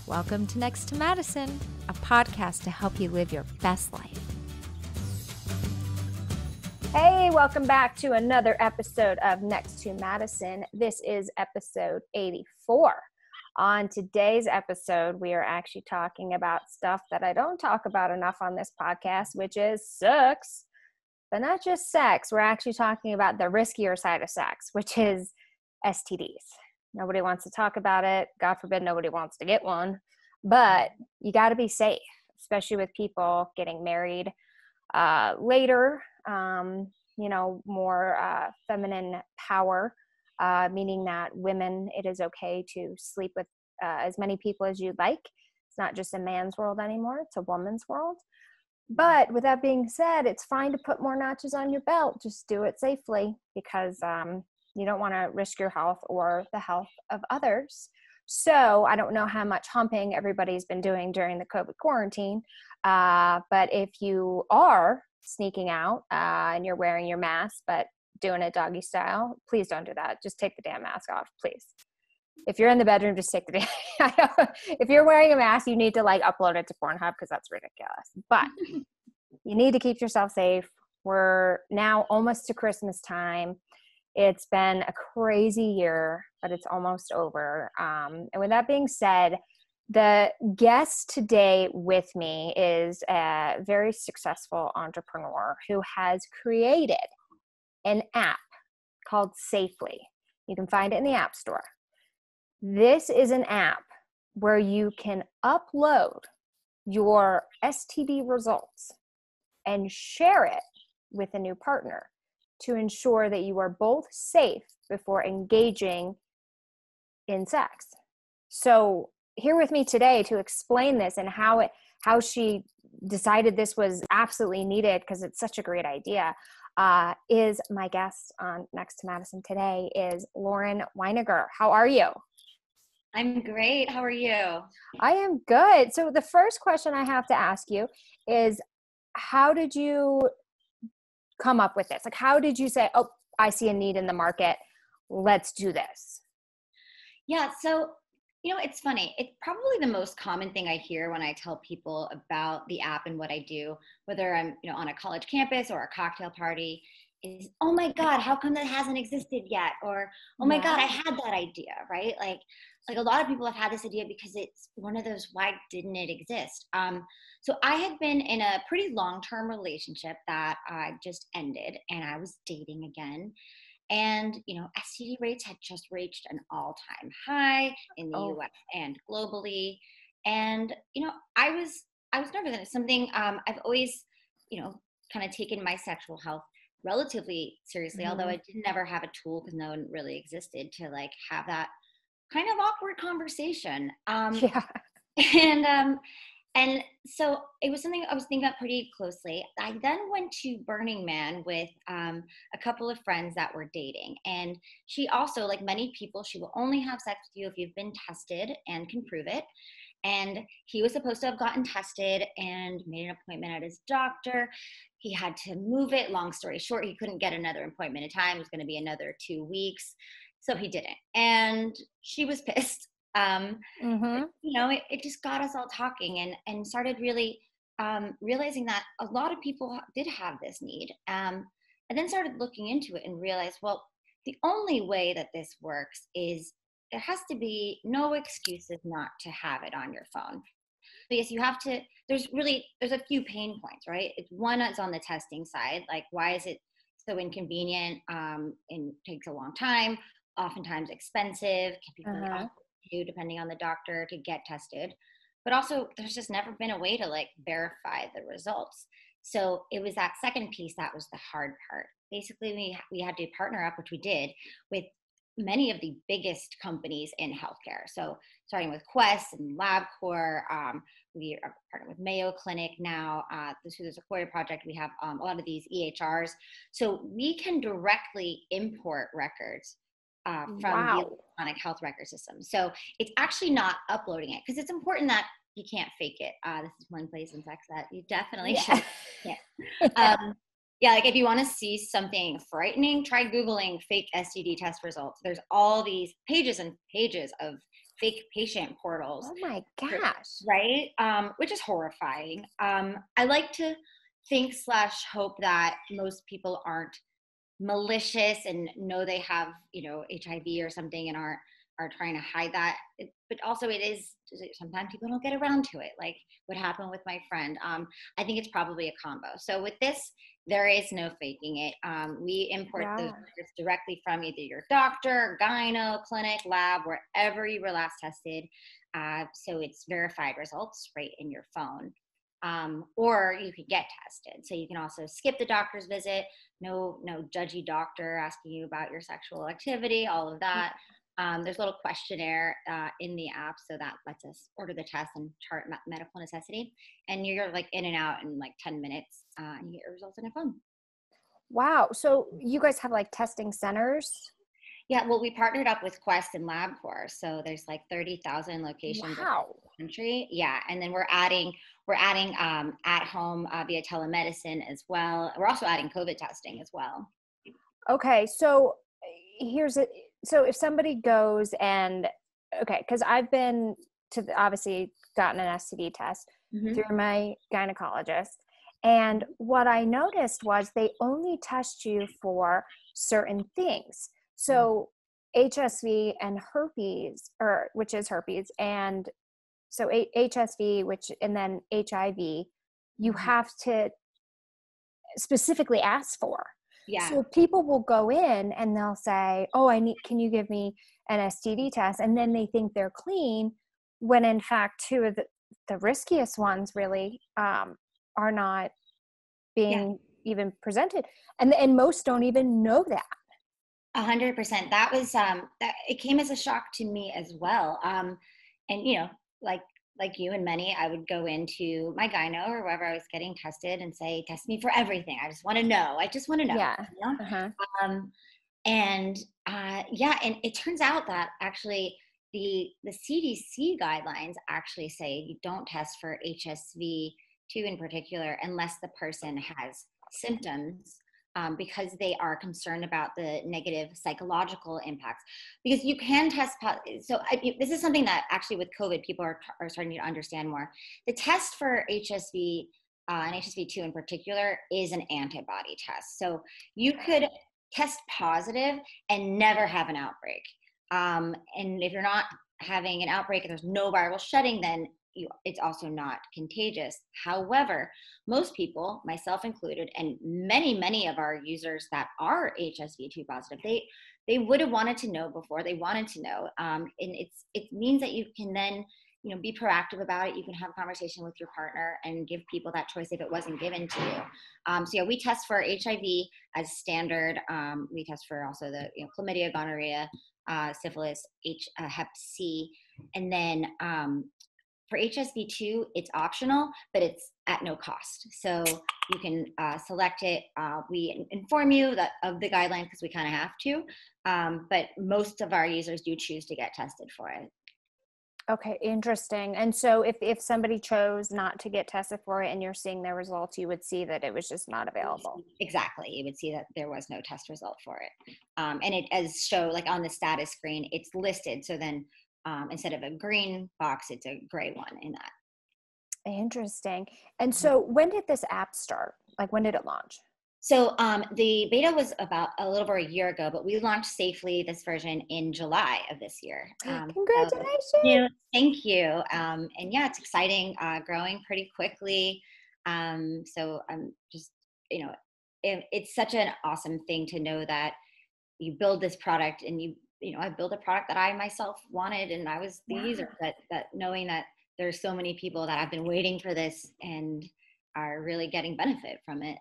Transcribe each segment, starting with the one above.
Welcome to Next to Madison, a podcast to help you live your best life. Hey, welcome back to another episode of Next to Madison. This is episode 84. On today's episode, we are actually talking about stuff that I don't talk about enough on this podcast, which is sex. But not just sex. We're actually talking about the riskier side of sex, which is STDs. Nobody wants to talk about it. God forbid nobody wants to get one. But you got to be safe, especially with people getting married later, more feminine power, meaning that women, it is okay to sleep with as many people as you'd like. It's not just a man's world anymore. It's a woman's world. But with that being said, it's fine to put more notches on your belt. Just do it safely because you don't want to risk your health or the health of others. So I don't know how much humping everybody's been doing during the COVID quarantine. But if you are sneaking out and you're wearing your mask, but doing it doggy style, please don't do that. Just take the damn mask off, please. If you're in the bedroom, just take the damn, if you're wearing a mask, you need to upload it to Pornhub because that's ridiculous. But you need to keep yourself safe. We're now almost to Christmas time. It's been a crazy year, but it's almost over. And with that being said, the guest today with me is a very successful entrepreneur who has created an app called Safely. You can find it in the App Store. This is an app where you can upload your STD results and share it with a new partner to ensure that you are both safe before engaging in sex. So here with me today to explain this and how she decided this was absolutely needed because it's such a great idea, is my guest on Next to Madison today is Lauren Weniger. How are you? I'm great. How are you? I am good. So the first question I have to ask you is, how did you come up with this? How did you say, oh, I see a need in the market. Let's do this? Yeah. So, it's funny. It's probably the most common thing I hear when I tell people about the app and what I do, whether I'm, on a college campus or a cocktail party, is, oh my God, how come that hasn't existed yet? Or, oh my God, I had that idea, right? Like a lot of people have had this idea because it's one of those, why didn't it exist? So I had been in a pretty long-term relationship that just ended, and I was dating again. And, STD rates had just reached an all-time high in the US and globally. And, I was nervous, and it's something I've always, kind of taken my sexual health relatively seriously, although I didn't ever have a tool because no one really existed to have that kind of awkward conversation. And so it was something I was thinking about pretty closely. I then went to Burning Man with a couple of friends that were dating. And she also, like many people, she will only have sex with you if you've been tested and can prove it. And he was supposed to have gotten tested and made an appointment at his doctor. He had to move it. Long story short, he couldn't get another appointment in time. It was going to be another 2 weeks. So he didn't. And she was pissed. It just got us all talking and started really realizing that a lot of people did have this need. And then started looking into it and realized, well, the only way that this works is there has to be no excuses not to have it on your phone. But yes, you have to, there's a few pain points, right? One is on the testing side, like why is it so inconvenient and takes a long time, oftentimes expensive, can be really awkward to do depending on the doctor to get tested. But also there's just never been a way to verify the results. So it was that second piece that was the hard part. Basically, we had to partner up, which we did, with many of the biggest companies in healthcare. So starting with Quest and LabCorp, we are partnered with Mayo Clinic now. Through the Sequoia Project, we have a lot of these EHRs. So we can directly import records from the electronic health record system. So it's actually not uploading it because it's important that you can't fake it. This is one place in sex that you definitely should. Yeah, like if you want to see something frightening, try Googling fake STD test results. There's all these pages and pages of fake patient portals, Oh my gosh. right? Which is horrifying. I like to think slash hope that most people aren't malicious and know they have, HIV or something and are trying to hide that. But also it is, sometimes people don't get around to it, like what happened with my friend. I think it's probably a combo. So with this, there is no faking it. We import those Yeah. records directly from either your doctor, gyno, clinic, lab, wherever you were last tested. So it's verified results right in your phone. Or you could get tested. So you can also skip the doctor's visit. No judgy doctor asking you about your sexual activity, all of that. There's a little questionnaire in the app, so that lets us order the test and chart medical necessity. And you're like in and out in like 10 minutes, and you get your results on your phone. Wow. So you guys have like testing centers? Yeah, well, we partnered up with Quest and LabCorp, so there's like 30,000 locations across Wow. the country. Yeah, and then we're adding at home via telemedicine as well. We're also adding COVID testing as well. Okay. So here's it. So if somebody goes and, okay, because I've been obviously gotten an STD test Mm-hmm. through my gynecologist. And what I noticed was they only test you for certain things. So HSV and herpes, or which is herpes, and so HSV, and then HIV, you Mm-hmm. have to specifically ask for. Yeah. So people will go in and they'll say, "Oh, can you give me an STD test?" And then they think they're clean, when in fact two of the riskiest ones really are not Yeah. being even presented, and most don't even know that. 100%. That was that it came as a shock to me as well. And like you and many, I would go into my gyno or wherever I was getting tested and say, "Test me for everything. I just want to know. I just want to know." Yeah. You know? Uh-huh. Um, and yeah, and it turns out that actually the CDC guidelines actually say you don't test for HSV2 in particular unless the person has symptoms, because they are concerned about the negative psychological impacts. Because you can test this is something that actually with COVID people are starting to understand more. The test for HSV and HSV2 in particular is an antibody test. So you could test positive and never have an outbreak. And if you're not having an outbreak and there's no viral shedding, then it's also not contagious. However, most people, myself included, and many of our users that are HSV2 positive, they would have wanted to know before. They wanted to know, and it means that you can then be proactive about it. You can have a conversation with your partner and give people that choice if it wasn't given to you. So yeah, we test for HIV as standard. We test for also the chlamydia, gonorrhea, syphilis, Hep C, and then for HSV2, it's optional, but it's at no cost. So you can select it. We inform you of the guidelines because we kind of have to, but most of our users do choose to get tested for it. Okay, interesting. And so if somebody chose not to get tested for it and you're seeing their results, you would see that it was just not available. Exactly. You would see that there was no test result for it. And it as show like on the status screen, it's listed. So then instead of a green box, it's a gray one in that. Interesting. And so when did this app start? Like when did it launch? So the beta was about a little over a year ago, but we launched safely this version in July of this year. Congratulations. Thank you. And yeah, it's exciting, growing pretty quickly. So I'm just, it's such an awesome thing to know that you build this product and I built a product that I myself wanted, and I was the user, that knowing that there's so many people that have been waiting for this and are really getting benefit from it.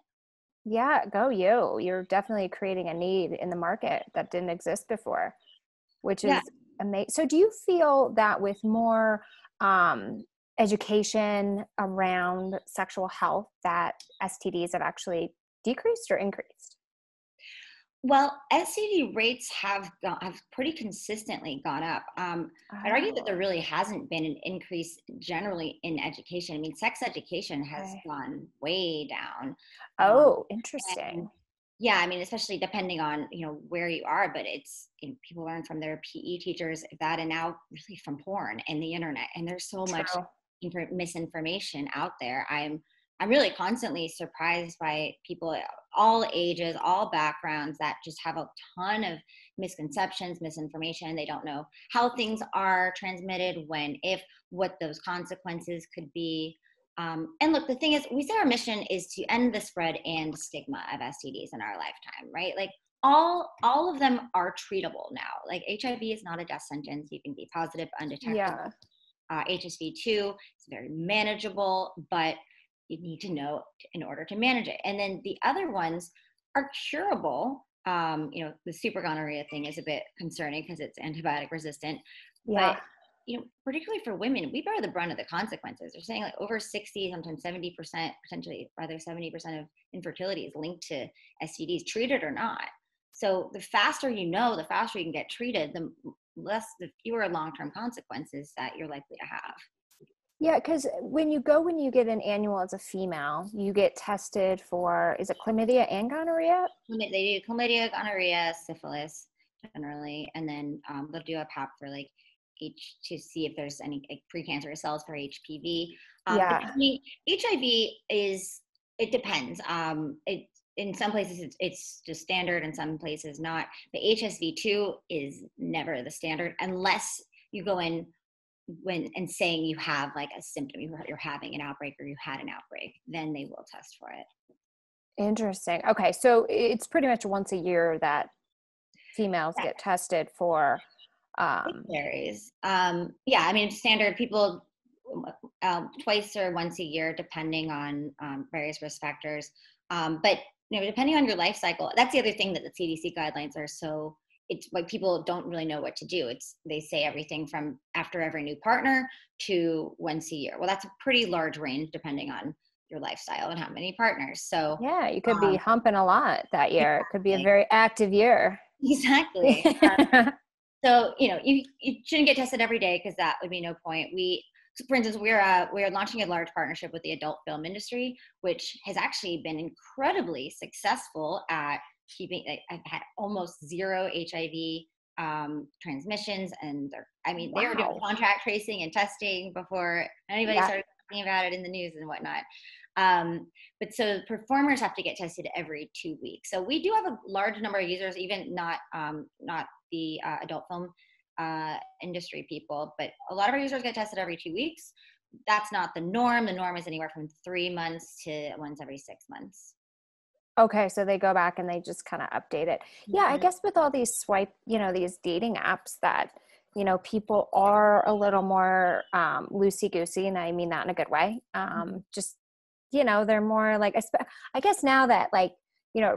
Yeah, go you. You're definitely creating a need in the market that didn't exist before, which is amazing. So do you feel that with more education around sexual health that STDs have actually decreased or increased? Well, STD rates have pretty consistently gone up. I'd argue that there Oh, really hasn't been an increase generally in education. I mean, sex education has okay. gone way down. Um, Oh, and interesting. yeah, I mean, especially depending on, where you are, but people learn from their PE teachers, that, and now really from porn and the internet. And there's so much True. misinformation out there. I'm really constantly surprised by people all ages, all backgrounds that just have a ton of misconceptions, misinformation. They don't know how things are transmitted, when, if, what those consequences could be. And look, the thing is, we say our mission is to end the spread and stigma of STDs in our lifetime, right? Like all of them are treatable now. Like HIV is not a death sentence. You can be positive, undetectable. Yeah. HSV2 is very manageable, but you need to know in order to manage it. And then the other ones are curable. The super gonorrhea thing is a bit concerning because it's antibiotic resistant, but Yeah. particularly for women, we bear the brunt of the consequences. They're saying like over 60, sometimes 70%, potentially rather 70% of infertility is linked to STDs, treated or not. So the faster the faster you can get treated, the fewer long-term consequences that you're likely to have. Yeah, because when you get an annual as a female, you get tested for, is it chlamydia and gonorrhea? They do chlamydia, gonorrhea, syphilis generally, and then they'll do a pap for like to see if there's any like, precancerous cells for HPV. But Yeah. I mean, HIV it depends. In some places it's just standard, in some places not. The HSV2 is never the standard unless you go in and saying you have like a symptom, you're having an outbreak or you had an outbreak, then they will test for it. Interesting. Okay, so it's pretty much once a year that females Yeah, get tested for. it um varies. Yeah, I mean, standard people twice or once a year, depending on various risk factors. But depending on your life cycle, that's the other thing that the CDC guidelines are so. It's like people don't really know what to do. They say everything from after every new partner to once a year. Well, that's a pretty large range depending on your lifestyle and how many partners. So, yeah, you could be um, humping a lot that year. It could be a exactly, very active year. exactly. So, you shouldn't get tested every day because that would be no point. For instance, we're launching a large partnership with the adult film industry, which has actually been incredibly successful at keeping. I've had almost zero HIV transmissions, and they were doing Wow. contract tracing and testing before anybody Yeah. started talking about it in the news and whatnot. But so performers have to get tested every 2 weeks. So we do have a large number of users, even not the adult film industry people, but a lot of our users get tested every 2 weeks. That's not the norm. The norm is anywhere from 3 months to once every 6 months. Okay, so they go back and they just kind of update it. Yeah, I Mm-hmm. guess with all these these dating apps that, people are a little more loosey goosey, and I mean that in a good way. Just, they're more like, I guess now that like,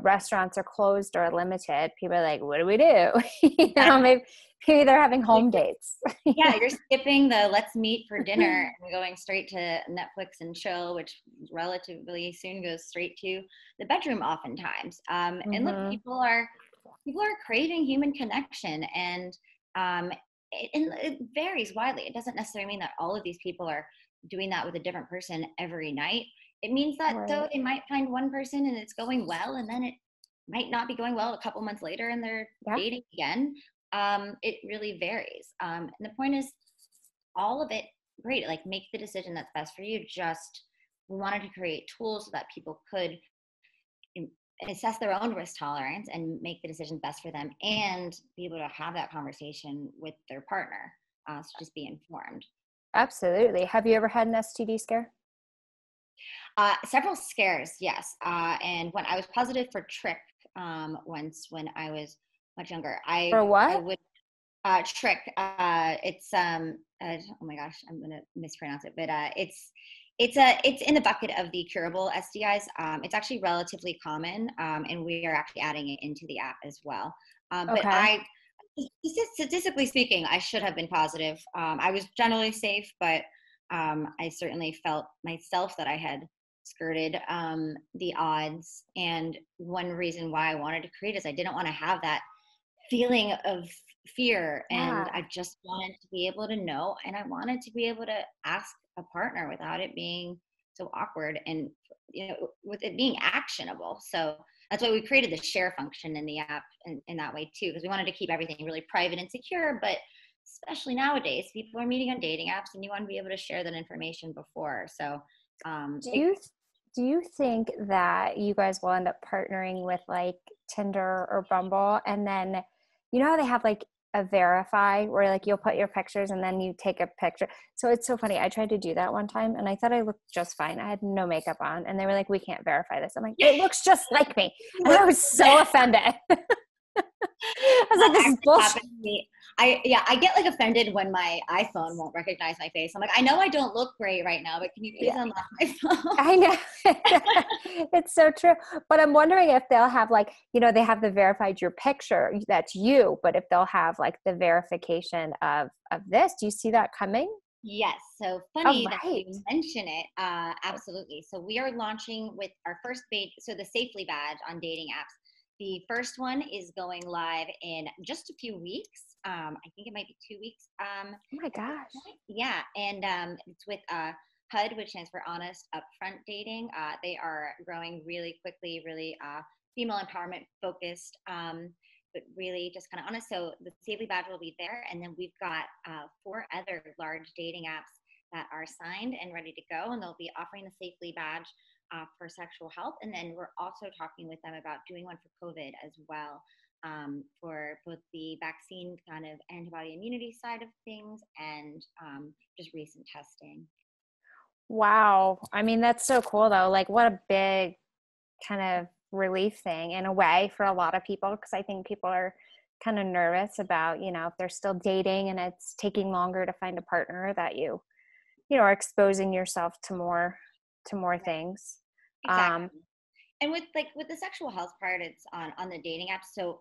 restaurants are closed or limited, people are like, what do we do? Maybe they're having home dates. Yeah, you're skipping the let's meet for dinner and going straight to Netflix and chill, which relatively soon goes straight to the bedroom oftentimes. And look, Hmm. people are craving human connection, and it varies widely. It doesn't necessarily mean that all of these people are doing that with a different person every night. It means that though Right. they might find one person and it's going well, and then it might not be going well a couple months later and they're Yeah. dating again. It really varies. And the point is, all of it, great. Like, make the decision that's best for you. Just, we wanted to create tools so that people could assess their own risk tolerance and make the decision best for them, and be able to have that conversation with their partner. So just be informed. Absolutely. Have you ever had an STD scare? Several scares, yes. And when I was positive for trick once when I was much younger, For I what? would trick. It's oh my gosh, I'm gonna mispronounce it, but it's in the bucket of the curable STIs. It's actually relatively common, and we are actually adding it into the app as well. But Okay. statistically speaking, I should have been positive. I was generally safe, but I certainly felt myself that I had skirted the odds. And one reason why I wanted to create is I didn't want to have that feeling of fear, and Yeah. I just wanted to be able to know, and I wanted to be able to ask a partner without it being so awkward, and with it being actionable. So that's why we created the share function in the app in that way too, because we wanted to keep everything really private and secure. But especially nowadays, people are meeting on dating apps, and you want to be able to share that information before. So Do it, you do you think that you guys will end up partnering with like Tinder or Bumble, and then you know how they have like a verify where like you'll put your pictures and then you take a picture. So it's so funny. I tried to do that one time and I thought I looked just fine. I had no makeup on and they were like, we can't verify this. I'm like, it looks just like me. And I was so offended. I was like, that this is actually bullshit. happened to me. I get like offended when my iPhone won't recognize my face. I'm like, I know I don't look great right now, but can you please Yeah. unlock my phone? I know. It's so true. But I'm wondering if they'll have like, you know, they have the verified your picture, that's you, but if they'll have like the verification of this. Do you see that coming? Yes. So Oh, funny that right. you mention it. Absolutely. So we are launching with our first so the Safely badge on dating apps. The first one is going live in just a few weeks. I think it might be 2 weeks. Oh my At this gosh. point. Yeah, and it's with HUD, which stands for Honest Upfront Dating. They are growing really quickly, really female empowerment focused. But really just kind of honest. So the Safely badge will be there. And then we've got 4 other large dating apps that are signed and ready to go. And they'll be offering the Safely badge for sexual health. And then we're also talking with them about doing one for COVID as well, for both the vaccine kind of antibody immunity side of things and just recent testing. Wow. I mean, that's so cool though. Like what a big kind of relief thing in a way for a lot of people. Cause I think people are kind of nervous about, you know, if they're still dating and it's taking longer to find a partner that you know, are exposing yourself to more Right. things. Exactly. Um, And with the sexual health part, it's on the dating apps. So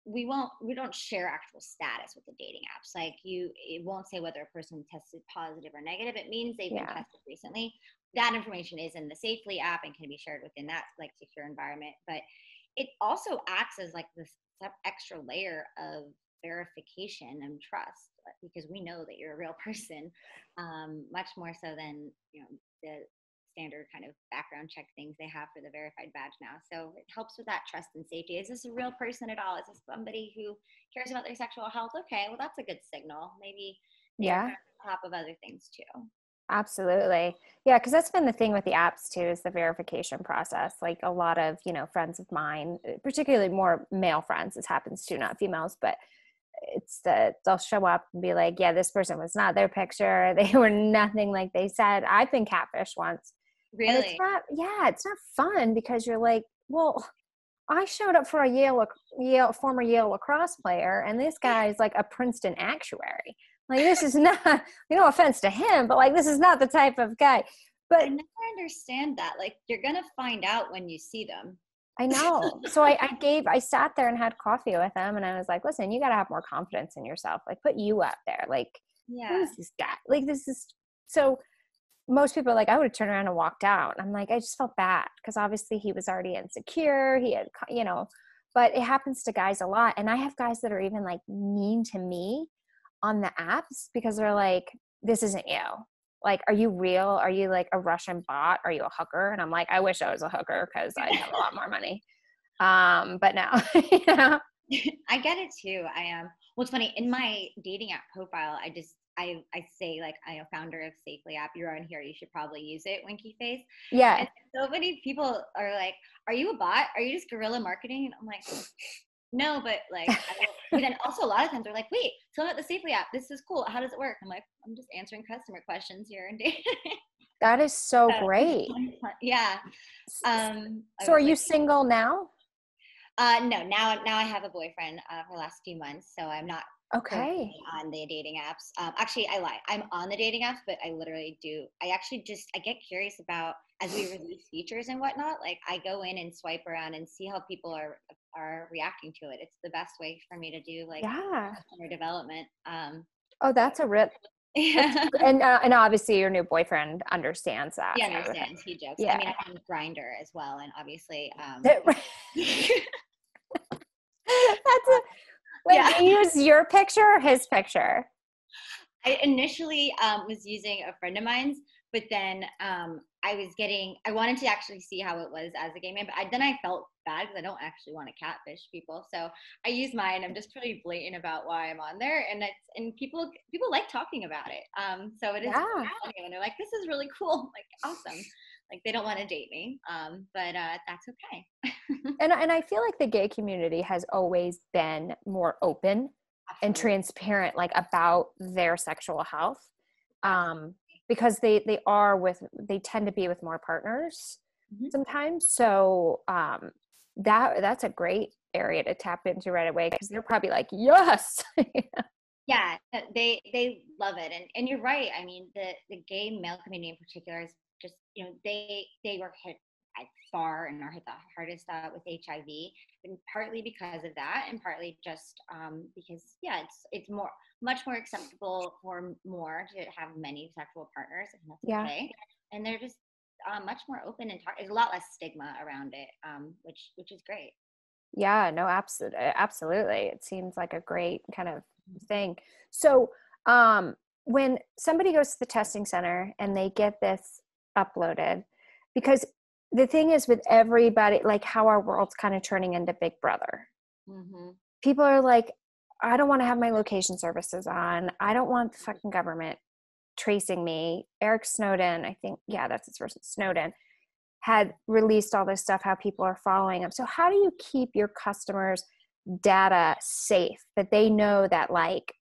we don't share actual status with the dating apps. Like it won't say whether a person tested positive or negative. It means they've been yeah. tested recently. That information is in the Safely app and can be shared within that like secure environment. But it also acts as like this extra layer of verification and trust, because we know that you're a real person, much more so than the standard kind of background check things they have for the verified badge now. So it helps with that trust and safety. Is this a real person at all? Is this somebody who cares about their sexual health? Okay, well that's a good signal. Maybe they're Yeah. kind of on top of other things too. Absolutely. Yeah, because that's been the thing with the apps too, is the verification process. Like a lot of, you know, friends of mine, particularly more male friends, this happens to, not females, but it's that they'll show up and be like, yeah, this person was not their picture. They were nothing like they said. I've been catfished once. And it's Really? not, yeah, it's not fun because you're like, well, I showed up for a former Yale lacrosse player, and this guy is like a Princeton actuary. Like, this is not, no offense to him, but like, this is not the type of guy. I But never understand that. Like you're gonna find out when you see them. I know. So I sat there and had coffee with him, and I was like, listen, you got to have more confidence in yourself. Like, put you out there. Like, who Yeah. is this guy? Like, this is so. Most people are like, I would have turned around and walked out. I'm like, I just felt bad because obviously he was already insecure. He had, you know, but it happens to guys a lot. And I have guys that are even like mean to me on the apps because they're like, this isn't you. Like, are you real? Are you like a Russian bot? Are you a hooker? And I'm like, I wish I was a hooker because I'd have a lot more money. But no, you know? I get it too. I am. Well, it's funny in my dating app profile. I say like I am founder of Safely app. You're on here. You should probably use it. Winky face. Yeah. And so many people are like, "Are you a bot? Are you just guerrilla marketing?" And I'm like, "No, but like, but then also a lot of times they're like, "Wait, tell me about the Safely app. This is cool. How does it work?" I'm like, "I'm just answering customer questions here and dating." That is so So it's great. yeah. I So are was you like, single now? no, now I have a boyfriend for the last few months, so I'm not Okay. currently on the dating apps. Actually, I lie. I'm on the dating apps, but I literally do. I actually just I get curious about as we release features and whatnot. Like I go in and swipe around and see how people are reacting to it. It's the best way for me to do like Yeah. customer development. Oh, So that's a rip. Yeah. And obviously your new boyfriend understands that. He So, understands. He jokes. I yeah. mean, I'm on Grinder as well, and obviously, That's a, wait, yeah. do you use your picture or his picture? I initially was using a friend of mine's, but then I wanted to actually see how it was as a gay man, but then I felt bad because I don't actually want to catfish people. So I use mine. I'm just pretty blatant about why I'm on there. And people like talking about it. So it is Yeah. funny when they're like, this is really cool. Like, awesome. Like they don't want to date me. But that's okay. And I feel like the gay community has always been more open and Absolutely. transparent, like about their sexual health. Absolutely. Because they tend to be with more partners Mhm. sometimes. So that's a great area to tap into right away, because they're probably like, yes. Yeah, they love it, and you're right. I mean, the gay male community in particular is just, they were hit far and are hit the hardest with HIV, and partly because of that, and partly just because, yeah, it's much more acceptable for more to have many sexual partners, and that's Yeah. okay. And they're just much more open and there's a lot less stigma around it, which is great. Yeah, no, absolutely. It seems like a great kind of thing. So, when somebody goes to the testing center and they get this uploaded, because the thing is with everybody, like how our world's kind of turning into Big Brother. Mm-hmm. People are like, I don't want to have my location services on. I don't want the fucking government tracing me. Eric Snowden, I think, yeah, that's his first, Snowden, had released all this stuff, how people are following them. So how do you keep your customers' data safe, that they know that like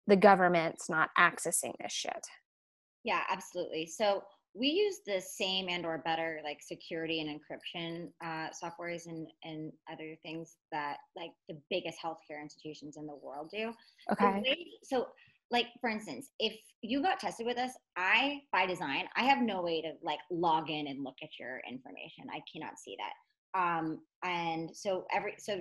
the government's not accessing this shit? Yeah, absolutely. So we use the same and or better like security and encryption softwares and other things that like the biggest healthcare institutions in the world do. Okay. So like for instance, if you got tested with us, I by design, I have no way to like log in and look at your information. I cannot see that. And so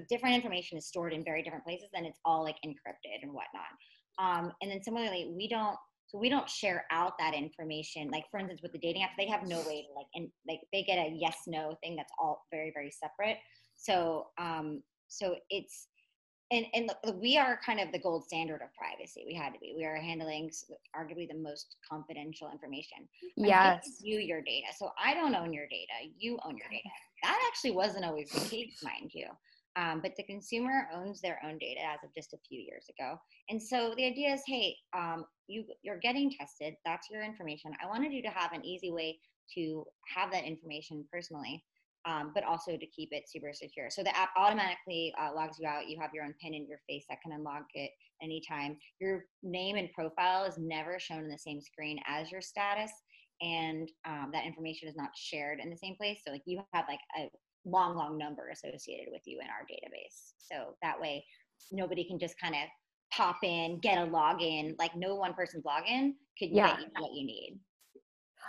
different information is stored in very different places and it's all like encrypted and whatnot. And then similarly, we don't share out that information. Like for instance, with the dating apps, they have no way to like they get a yes no thing that's all very very separate. So it's and look, we are kind of the gold standard of privacy. We had to be. We are handling arguably the most confidential information. I'm giving Yes. you your data, so I don't own your data. You own your data. That actually wasn't always the case, mind you. But the consumer owns their own data as of just a few years ago. And so the idea is, hey, you're getting tested. That's your information. I wanted you to have an easy way to have that information personally, but also to keep it super secure. So the app automatically logs you out. You have your own PIN in your face that can unlock it anytime. Your name and profile is never shown in the same screen as your status. And that information is not shared in the same place. So like you have like a long number associated with you in our database. So that way nobody can just kind of pop in, get a login. Like no one person's login could Yeah. get you what you need.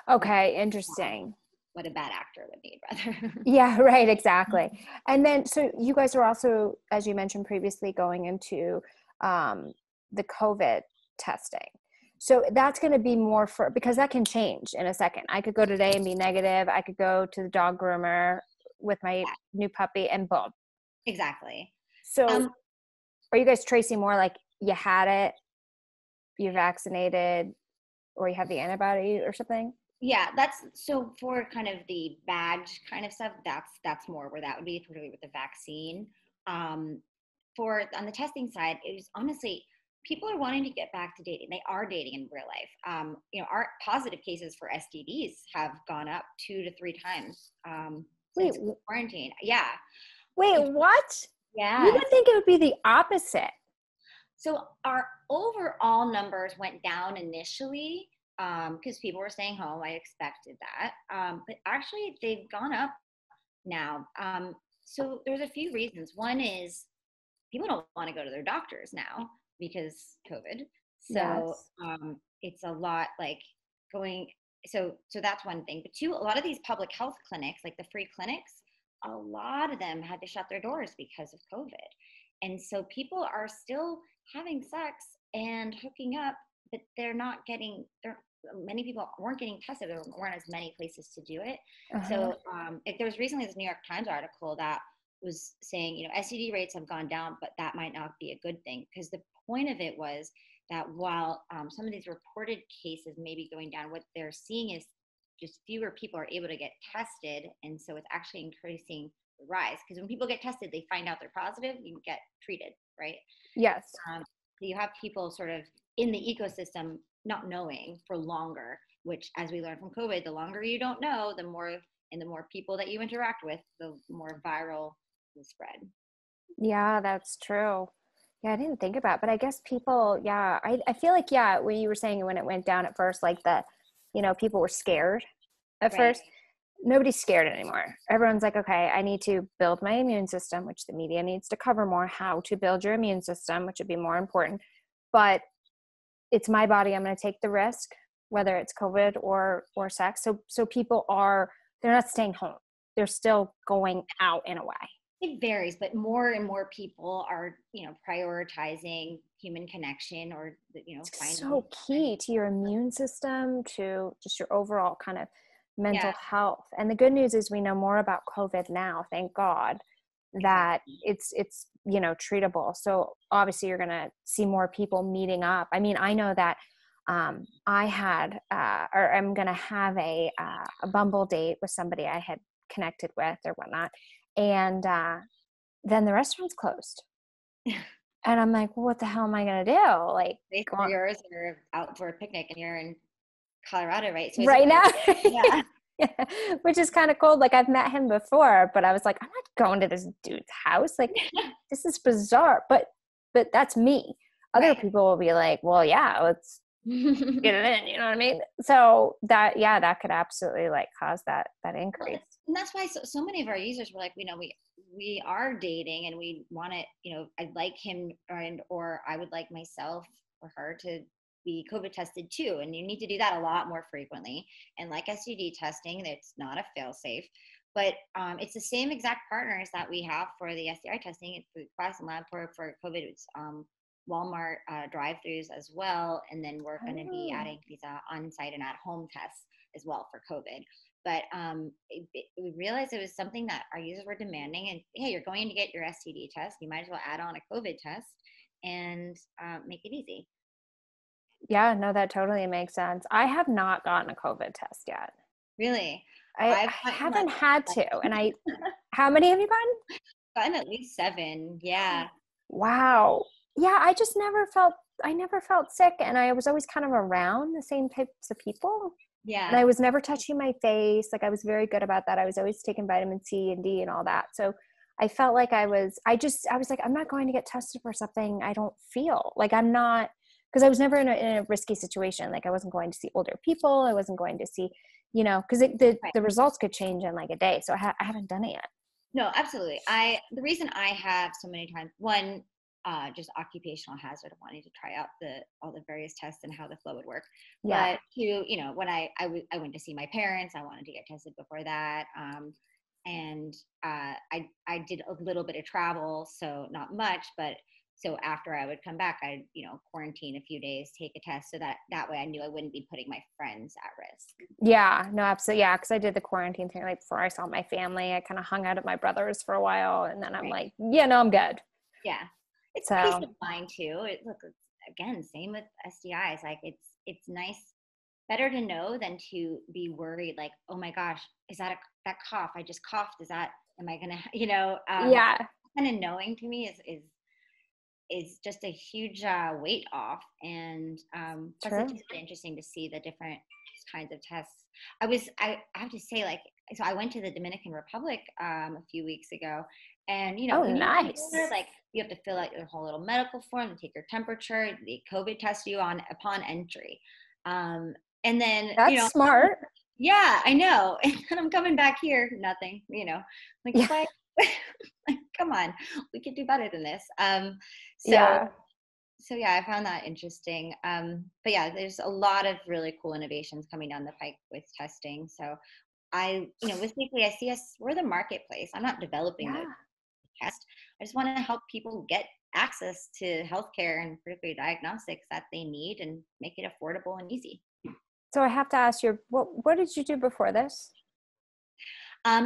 Okay. Interesting. What a bad actor would need, rather. Yeah, right. Exactly. And then, so you guys are also, as you mentioned previously, going into the COVID testing. So that's going to be more for, because that can change in a second. I could go today and be negative. I could go to the dog groomer with my new puppy and boom. Exactly. So are you guys tracing more like you had it, you're vaccinated, or you have the antibody or something? Yeah, that's so for kind of the badge kind of stuff, that's more where that would be, particularly with the vaccine. Um, for on the testing side, it was honestly people are wanting to get back to dating. They are dating in real life. Our positive cases for STDs have gone up 2 to 3 times Wait, since quarantine. Yeah. wait, what? You Yes. would think it would be the opposite. So our overall numbers went down initially because people were staying home. I expected that. But actually, they've gone up now. So there's a few reasons. One is people don't want to go to their doctors now because COVID. So Yes. it's a lot like going. So that's one thing. But two, a lot of these public health clinics, like the free clinics, a lot of them had to shut their doors because of COVID. And so people are still having sex and hooking up but many people weren't getting tested. There weren't as many places to do it. Uh-huh. So there was recently this New York Times article that was saying, STD rates have gone down, but that might not be a good thing, because the point of it was that while some of these reported cases may be going down, what they're seeing is just fewer people are able to get tested. And so it's actually increasing the rise, because when people get tested, they find out they're positive, you get treated, right? Yes. So you have people sort of in the ecosystem not knowing for longer, which, as we learned from COVID, the longer you don't know, the more people that you interact with, the more viral the spread. Yeah, that's true. Yeah, I didn't think about it, but I guess people, yeah, I feel like, yeah, when you were saying when it went down at first, like people were scared at Right. first. Nobody's scared anymore. Everyone's like, okay, I need to build my immune system, which the media needs to cover more, how to build your immune system, which would be more important. But it's my body. I'm going to take the risk, whether it's COVID or sex. So people they're not staying home. They're still going out in a way. It varies, but more and more people are, prioritizing human connection, or, It's finding. so key to your immune system, to just your overall kind of mental Yeah, health. And the good news is we know more about COVID now, thank God, that exactly. it's treatable. So obviously you're going to see more people meeting up. I mean, I know that I had or I'm going to have a Bumble date with somebody I had connected with or whatnot, and then the restaurant's closed. And I'm like, well, what the hell am I going to do? Like, They go for on yours or out for a picnic, and you're in Colorado, right? So is it right now. Yeah. Yeah. Which is kind of cool. Like, I've met him before, but I was like, I'm not going to this dude's house. Like, this is bizarre. But that's me. Other Right. people will be like, well, yeah, let's get it in. You know what I mean? So that could absolutely like cause that Well, increase. and that's why so many of our users were like, we are dating, and we want to, I'd like him, or I would like myself or her to be COVID tested too. And you need to do that a lot more frequently. And like STD testing, it's not a fail safe, but it's the same exact partners that we have for the STI testing. It's the class and lab for COVID. It's Walmart drive-throughs as well. And then we're going to be Oh. adding these on-site and at-home tests as well for COVID. But we realized it was something that our users were demanding. And hey, you're going to get your STD test, you might as well add on a COVID test and make it easy. Yeah, no, that totally makes sense. I have not gotten a COVID test yet. Really, I I've haven't had to. And how many have you gotten? gotten at least 7. Yeah. Wow. Yeah, I never felt sick, and I was always kind of around the same types of people. And Yeah. I was never touching my face. Like, I was very good about that. I was always taking vitamin C and D and all that. So I felt like I was like, I'm not going to get tested for something I don't feel like. I'm not, because I was never in a risky situation. Like, I wasn't going to see older people. I wasn't going to see, because Right. the results could change in like a day. So I haven't done it yet. No, absolutely. The reason I have so many times, one, just occupational hazard of wanting to try out all the various tests and how the flow would work. Yeah. But two, when I went to see my parents, I wanted to get tested before that. And I did a little bit of travel, so not much, but so after I would come back, I'd, quarantine a few days, take a test, so that way I knew I wouldn't be putting my friends at risk. Yeah, no, absolutely. Yeah, because I did the quarantine thing like before I saw my family. I kind of hung out at my brother's for a while, and then I'm Right. like, yeah, no, I'm good. Yeah. It's peace So of mind too. It's, again, same with STIs. Like it's nice, better to know than to be worried. Like, oh my gosh, is that cough? I just coughed. Am I gonna, yeah, kind of knowing to me is just a huge weight off. And plus it's true. just interesting to see the different kinds of tests. I have to say, like, so I went to the Dominican Republic a few weeks ago, and Oh, when you go there, nice. like, you have to fill out your whole little medical form, they take your temperature, they COVID test you on upon entry, and then That's smart. yeah, I know. And then I'm coming back here, nothing, like, Yeah, what? Like, come on, we could do better than this. So yeah, yeah, I found that interesting. But yeah, there's a lot of really cool innovations coming down the pike with testing. So with Weekly, I see we're the marketplace. I'm not developing the yeah. test. I just want to help people get access to healthcare and particularly diagnostics that they need and make it affordable and easy. So I have to ask you, what did you do before this?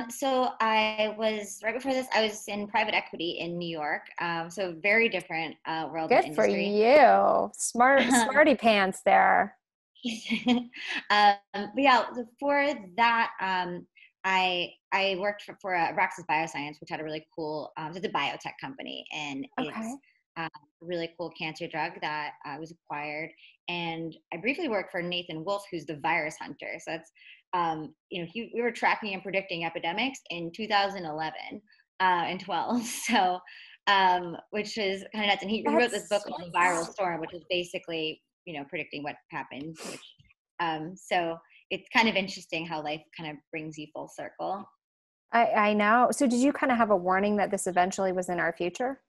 So I was, right before this, I was in private equity in New York. So very different world and Good for industry. you. Smarty pants there. But yeah, before that, I worked for Raxis Bioscience, which had a really cool, it's a biotech company, and Okay. it's a really cool cancer drug that was acquired. And I briefly worked for Nathan Wolf, who's the virus hunter. So it's, we were tracking and predicting epidemics in 2011 and 12. So, which is kind of nuts. And he wrote this book called The Viral Storm, which is basically, predicting what happened. So it's kind of interesting how life kind of brings you full circle. I know. So did you kind of have a warning that this eventually was in our future?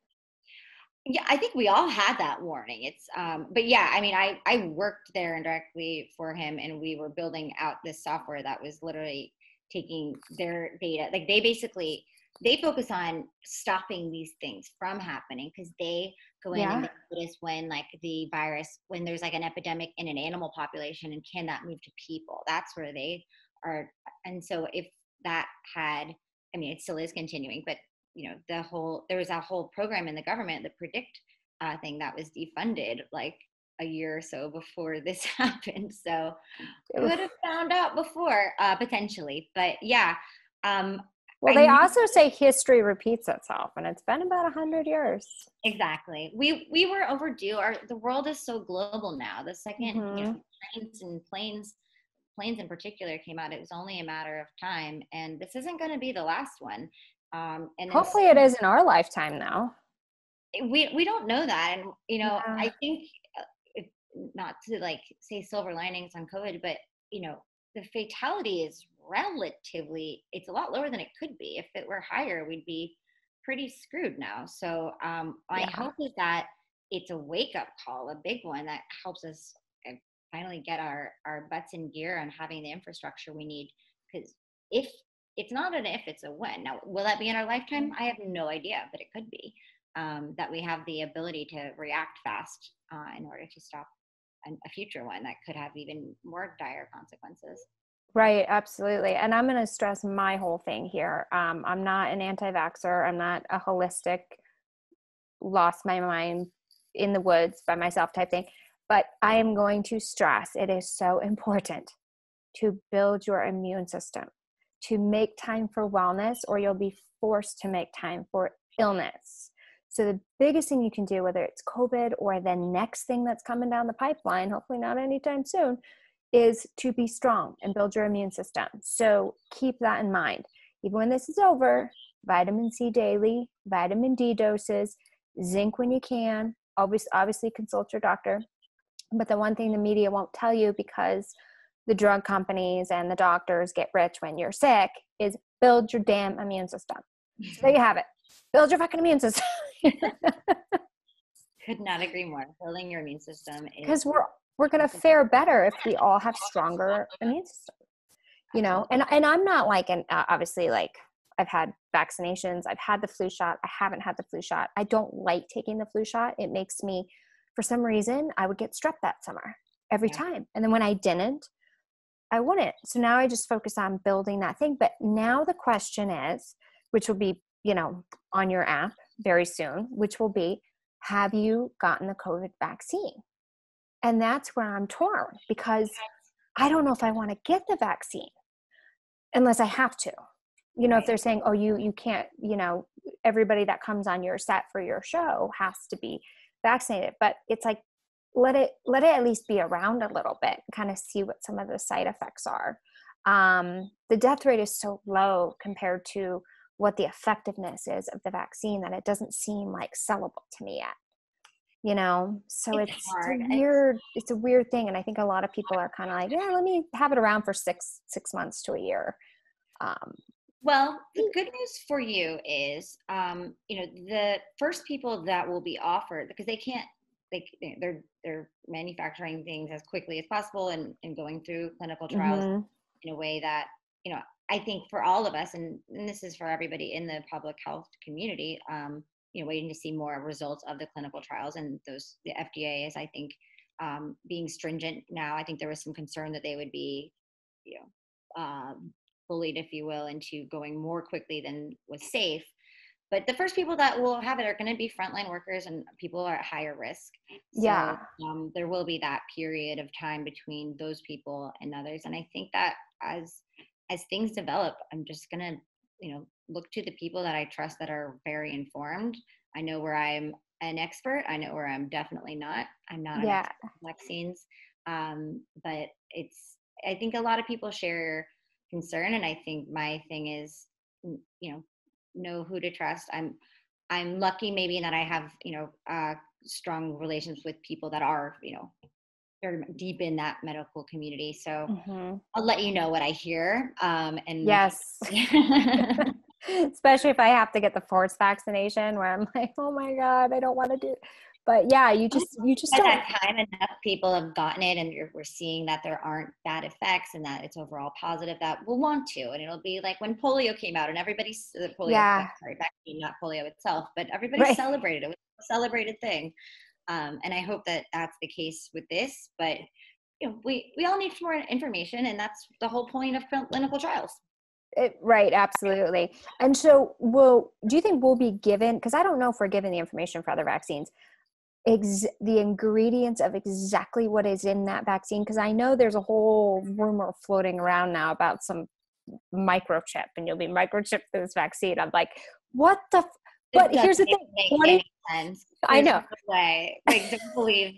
Yeah, I think we all had that warning. It's, but yeah, I mean, I worked there indirectly for him, and we were building out this software that was literally taking their data. Like they focus on stopping these things from happening, because they go in and they notice when like the virus, when there's like an epidemic in an animal population, and can that move to people? That's where they are. And so if that had, I mean, it still is continuing, but there was a whole program in the government, the predict thing, that was defunded like a year or so before this happened. So could have found out before potentially, but yeah. Well, they also say history repeats itself, and it's been about 100 years. Exactly. We were overdue. The world is so global now. The second trains and planes in particular came out, it was only a matter of time, and this isn't going to be the last one. And hopefully it is in our lifetime now. We don't know that. And I think not to like say silver linings on COVID, but the fatality is relatively, it's a lot lower than it could be. If it were higher, we'd be pretty screwed now. So my hope is that it's a wake-up call, a big one that helps us finally get our butts in gear on having the infrastructure we need. Because if it's not an if, it's a when. Now, will that be in our lifetime? I have no idea, but it could be. That we have the ability to react fast in order to stop a future one that could have even more dire consequences. Right, absolutely. And I'm going to stress my whole thing here. I'm not an anti-vaxxer. I'm not a holistic, lost my mind in the woods by myself type thing. But I am going to stress it is so important to build your immune system, to make time for wellness, or you'll be forced to make time for illness. So the biggest thing you can do, whether it's COVID or the next thing that's coming down the pipeline, hopefully not anytime soon, is to be strong and build your immune system. So keep that in mind. Even when this is over, vitamin C daily, vitamin D doses, zinc when you can, obviously consult your doctor. But the one thing the media won't tell you, because the drug companies and the doctors get rich when you're sick, is build your damn immune system. So there you have it. Build your fucking immune system. Could not agree more. Building your immune system is, because we're going to fare better if we all have stronger immune systems. And I'm not like, obviously, like, I've had vaccinations, I've had the flu shot, I haven't had the flu shot. I don't like taking the flu shot. It makes me, for some reason, I would get strep that summer every time. And then when I didn't, I wouldn't. So now I just focus on building that thing. But now the question is, which will be, on your app very soon, which will be, have you gotten the COVID vaccine? And that's where I'm torn, because I don't know if I want to get the vaccine unless I have to. If they're saying, oh, you can't, everybody that comes on your set for your show has to be vaccinated. But it's like, let it at least be around a little bit, kind of see what some of the side effects are. The death rate is so low compared to what the effectiveness is of the vaccine that it doesn't seem like sellable to me yet. So it's a weird thing. And I think a lot of people are kind of like, yeah, let me have it around for six months to a year. Well, the good news for you is, the first people that will be offered, because they're manufacturing things as quickly as possible and going through clinical trials in a way that, I think for all of us, and this is for everybody in the public health community, waiting to see more results of the clinical trials, and the FDA is, I think, being stringent now. I think there was some concern that they would be, bullied, if you will, into going more quickly than was safe. But the first people that will have it are going to be frontline workers and people are at higher risk. So there will be that period of time between those people and others. And I think that as things develop, I'm just going to, look to the people that I trust that are very informed. I know where I'm an expert. I know where I'm definitely not. I'm not an expert in vaccines. But I think a lot of people share concern. And I think my thing is, know who to trust. I'm lucky maybe in that I have, strong relations with people that are, very deep in that medical community. So I'll let you know what I hear. And yes. Especially if I have to get the forced vaccination where I'm like, oh my God, I don't want to do it. But yeah, you just at that time enough people have gotten it, and we're seeing that there aren't bad effects and that it's overall positive, that we'll want to. And it'll be like when polio came out and everybody's vaccine, not polio itself, but everybody celebrated it. It was a celebrated thing. And I hope that that's the case with this, but we all need more information, and that's the whole point of clinical trials. Right, absolutely. And so do you think we'll be given, because I don't know if we're given the information for other vaccines, the ingredients of exactly what is in that vaccine? Because I know there's a whole rumor floating around now about some microchip, and you'll be microchipped for this vaccine. I'm like, what the? But here's the thing. Make any sense. I know. No way. Don't believe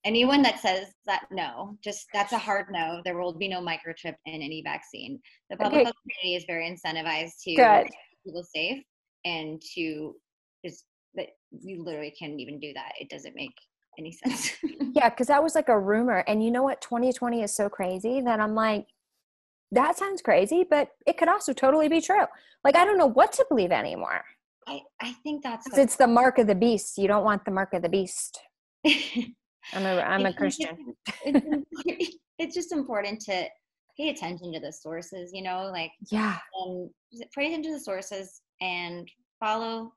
anyone that says that. No, just that's a hard no. There will be no microchip in any vaccine. The public health community is very incentivized to keep people safe and to just that you literally can't even do that. It doesn't make any sense. Yeah, because that was like a rumor. And you know what? 2020 is so crazy that I'm like, that sounds crazy, but it could also totally be true. Like, I don't know what to believe anymore. I think it's the mark of the beast. You don't want the mark of the beast. I'm a Christian. It's just important to pay attention to the sources, pay attention to the sources and follow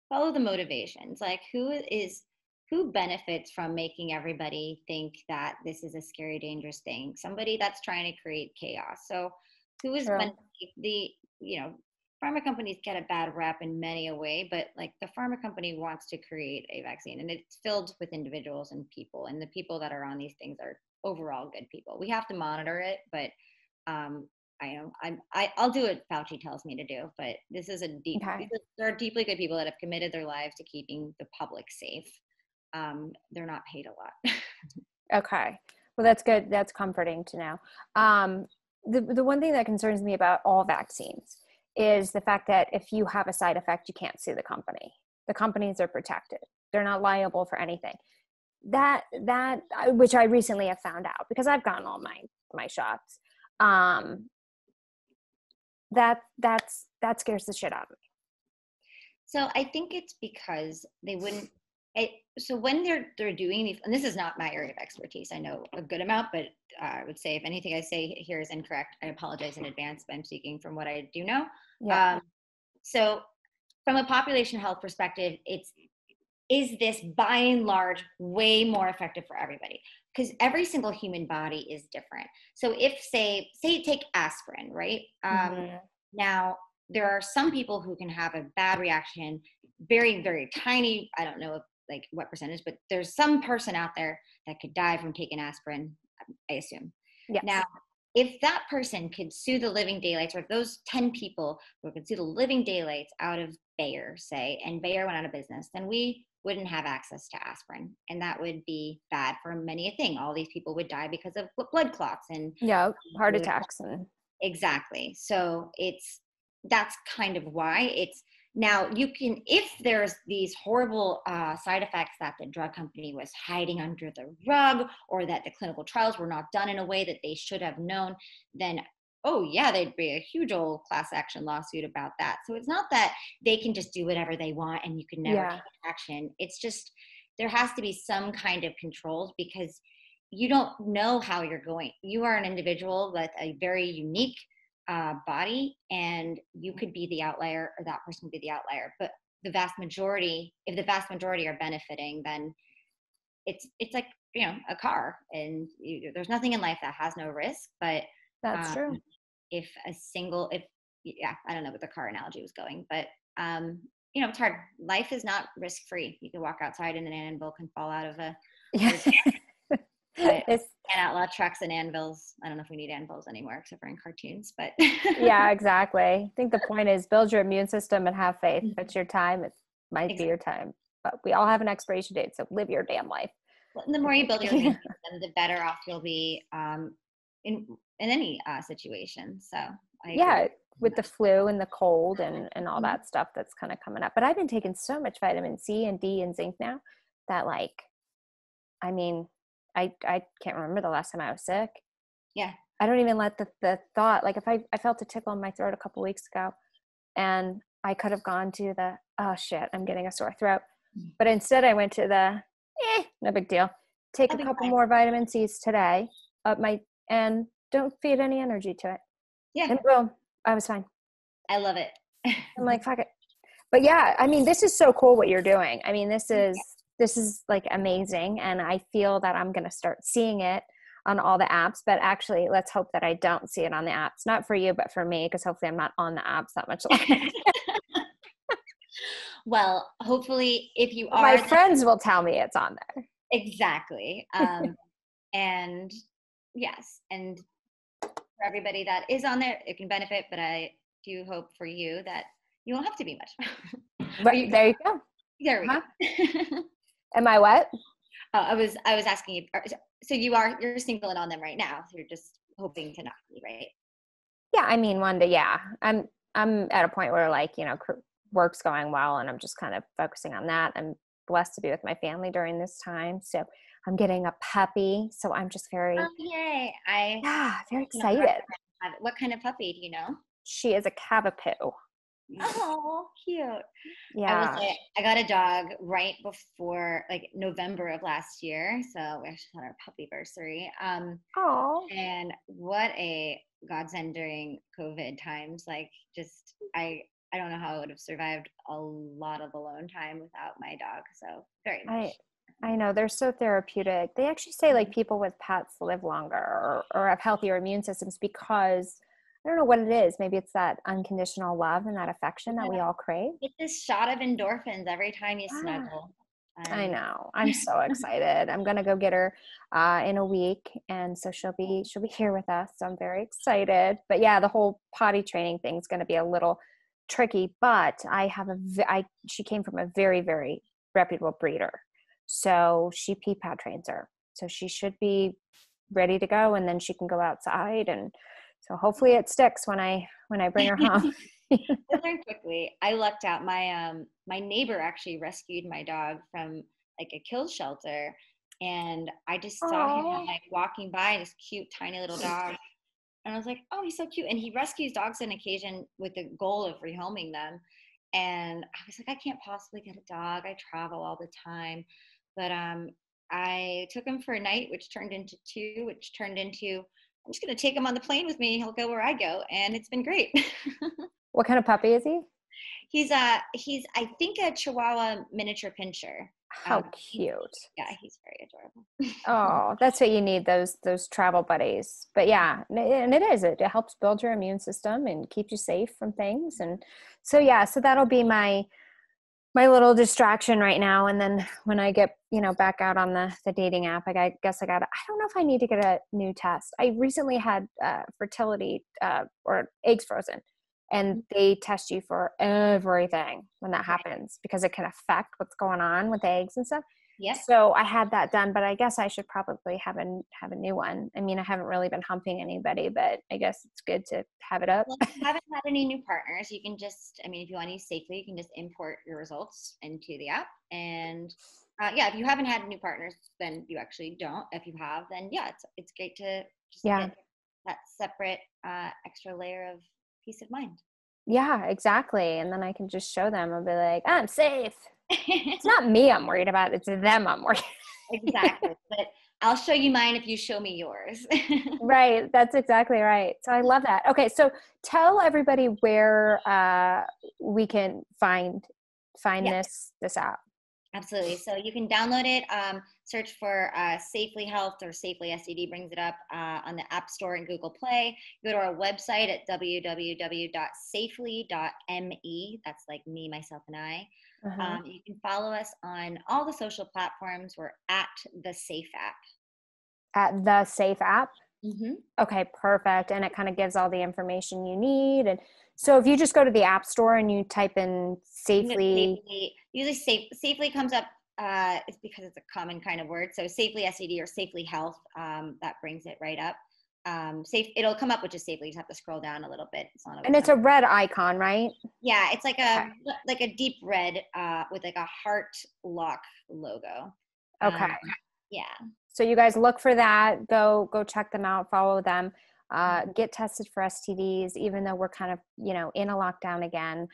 the motivations. Like who benefits from making everybody think that this is a scary, dangerous thing? Somebody that's trying to create chaos. So who is pharma companies get a bad rap in many a way, but like the pharma company wants to create a vaccine, and it's filled with individuals and people, and the people that are on these things are overall good people. We have to monitor it, but I'll do what Fauci tells me to do. But this is there are deeply good people that have committed their lives to keeping the public safe. They're not paid a lot. Okay. Well, that's good. That's comforting to know. The one thing that concerns me about all vaccines is the fact that if you have a side effect, you can't sue the company. The companies are protected. They're not liable for anything. That which I recently have found out because I've gotten all my shots. That scares the shit out of me. So I think it's because they wouldn't. So when they're doing these, and this is not my area of expertise, I know a good amount, but I would say if anything I say here is incorrect, I apologize in advance, but I'm speaking from what I do know. Yeah. So from a population health perspective, is this by and large way more effective for everybody? Because every single human body is different. So if say take aspirin, right? Now there are some people who can have a bad reaction, very, very tiny, I don't know if like what percentage, but there's some person out there that could die from taking aspirin, I assume. Yes. Now, if that person could sue the living daylights, or if those 10 people who could sue the living daylights out of Bayer, say, and Bayer went out of business, then we wouldn't have access to aspirin. And that would be bad for many a thing. All these people would die because of blood clots and heart attacks. Exactly. So that's kind of why now you can, if there's these horrible side effects that the drug company was hiding under the rug, or that the clinical trials were not done in a way that they should have known, then there'd be a huge old class action lawsuit about that. So it's not that they can just do whatever they want and you can never take action. It's just there has to be some kind of controls, because you don't know how you're going. You are an individual with a very unique body, and you could be the outlier, or that person could be the outlier. But if the vast majority are benefiting, then it's like, a car, and there's nothing in life that has no risk. But That's um, true. if yeah, I don't know what the car analogy was going, but it's hard. Life is not risk free. You can walk outside and an anvil can fall out of Yeah. but It's, and outlaw trucks and anvils. I don't know if we need anvils anymore except for in cartoons, but yeah, exactly. I think the point is build your immune system and have faith. If it's your time, it might be exactly. your time. But we all have an expiration date, so live your damn life. And the more you build your immune system, the better off you'll be in any situation. So I agree with the flu and the cold and all that stuff that's kind of coming up. But I've been taking so much vitamin C and D and zinc now that, like, I mean, I can't remember the last time I was sick. Yeah. I don't even let the thought, like, if I felt a tickle in my throat a couple weeks ago, and I could have gone to the, oh shit, I'm getting a sore throat. But instead I went to the, no big deal. Take a couple more vitamin C's today, and don't feed any energy to it. Yeah. And boom, I was fine. I love it. I'm like, fuck it. But yeah, I mean, this is so cool what you're doing. I mean, this is like amazing. And I feel that I'm going to start seeing it on all the apps, but actually let's hope that I don't see it on the apps, not for you, but for me, because hopefully I'm not on the apps that much longer. Well, hopefully if you are, my friends will tell me it's on there. Exactly. And yes, and for everybody that is on there, it can benefit, but I do hope for you that you won't have to be much. But there you go. There we go. Am I what? Oh, I was asking you, so you're single and on them right now. So you're just hoping to not be, right? Yeah. I mean, one day, yeah, I'm at a point where, like, work's going well and I'm just kind of focusing on that. I'm blessed to be with my family during this time. So I'm getting a puppy. So I'm just very, yay. very excited. What kind of puppy do you know? She is a Cavapoo. Oh, cute. Yeah. I got a dog right before, like, November of last year. So we actually had our puppyversary. And what a godsend during COVID times. Like, just, I don't know how I would have survived a lot of alone time without my dog. So very much. I know, they're so therapeutic. They actually say, like, people with pets live longer or have healthier immune systems because, I don't know what it is. Maybe it's that unconditional love and that affection that we all crave. It's this shot of endorphins every time you snuggle. I know. I'm so excited. I'm gonna go get her in a week, and so she'll be here with us. So I'm very excited. But yeah, the whole potty training thing is going to be a little tricky. But she came from a very, very reputable breeder, so she pee-pad trains her. So she should be ready to go, and then she can go outside, and so hopefully it sticks when I bring her home. I learned quickly. I lucked out. My neighbor actually rescued my dog from, like, a kill shelter, and I just saw him, like, walking by, this cute tiny little dog, and I was like, oh, he's so cute. And he rescues dogs on occasion with the goal of rehoming them. And I was like, I can't possibly get a dog. I travel all the time, but I took him for a night, which turned into two, which turned into, I'm just going to take him on the plane with me. He'll go where I go. And it's been great. What kind of puppy is he? He's I think a Chihuahua miniature pinscher. How cute. He's very adorable. Oh, that's what you need, those travel buddies. But yeah, and it helps build your immune system and keep you safe from things. And so, yeah, so that'll be my little distraction right now. And then when I get, back out on the dating app, I guess I don't know if I need to get a new test. I recently had fertility or eggs frozen, and they test you for everything when that happens because it can affect what's going on with the eggs and stuff. Yep. So I had that done, but I guess I should probably have a new one. I mean, I haven't really been humping anybody, but I guess it's good to have it up. Well, if you haven't had any new partners, you can just, if you want to use safely, you can just import your results into the app. And if you haven't had new partners, then you actually don't. If you have, then it's great to just get that separate extra layer of peace of mind. Yeah, exactly. And then I can just show them. I'll be like, I'm safe. It's not me I'm worried about. It's them I'm worried about. Exactly. But I'll show you mine if you show me yours. Right. That's exactly right. So I love that. Okay. So tell everybody where we can find find this app? Absolutely. So you can download it, search for Safely Health or Safely STD brings it up on the App Store and Google Play. Go to our website at www.safely.me. That's like me, myself, and I. You can follow us on all the social platforms. We're at The Safe App. At The Safe App? Mm-hmm. Okay, perfect. And it kind of gives all the information you need. And so if you just go to the App Store and you type in Safely. Usually Safely comes up, it's because it's a common kind of word. So Safely STD or Safely Health, that brings it right up. It'll come up with just Safely. You just have to scroll down a little bit. It's a red icon, right? Yeah, it's like a deep red with like a heart lock logo. Okay. Yeah. So you guys look for that. Go check them out. Follow them. Get tested for STDs. Even though we're kind of in a lockdown again,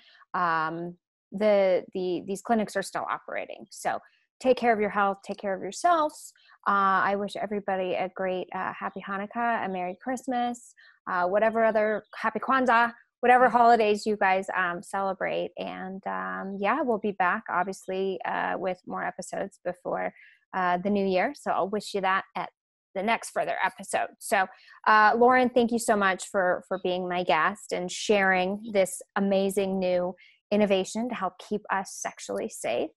these clinics are still operating. So take care of your health. Take care of yourselves. I wish everybody a great happy Hanukkah, a Merry Christmas, whatever other Happy Kwanzaa, whatever holidays you guys celebrate. And we'll be back obviously with more episodes before the new year. So I'll wish you that at the next further episode. So Lauren, thank you so much for being my guest and sharing this amazing new innovation to help keep us sexually safe.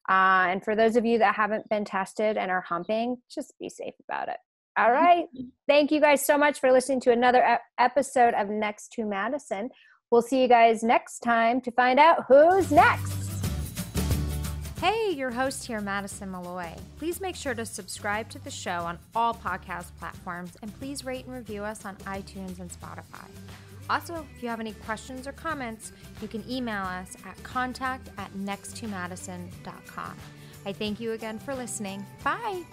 And for those of you that haven't been tested and are humping, just be safe about it. All right. Thank you guys so much for listening to another episode of Next to Madison. We'll see you guys next time to find out who's next. Hey, your host here, Madison Malloy. Please make sure to subscribe to the show on all podcast platforms, and please rate and review us on iTunes and Spotify. Also, if you have any questions or comments, you can email us at contact@nexttomadison.com. I thank you again for listening. Bye.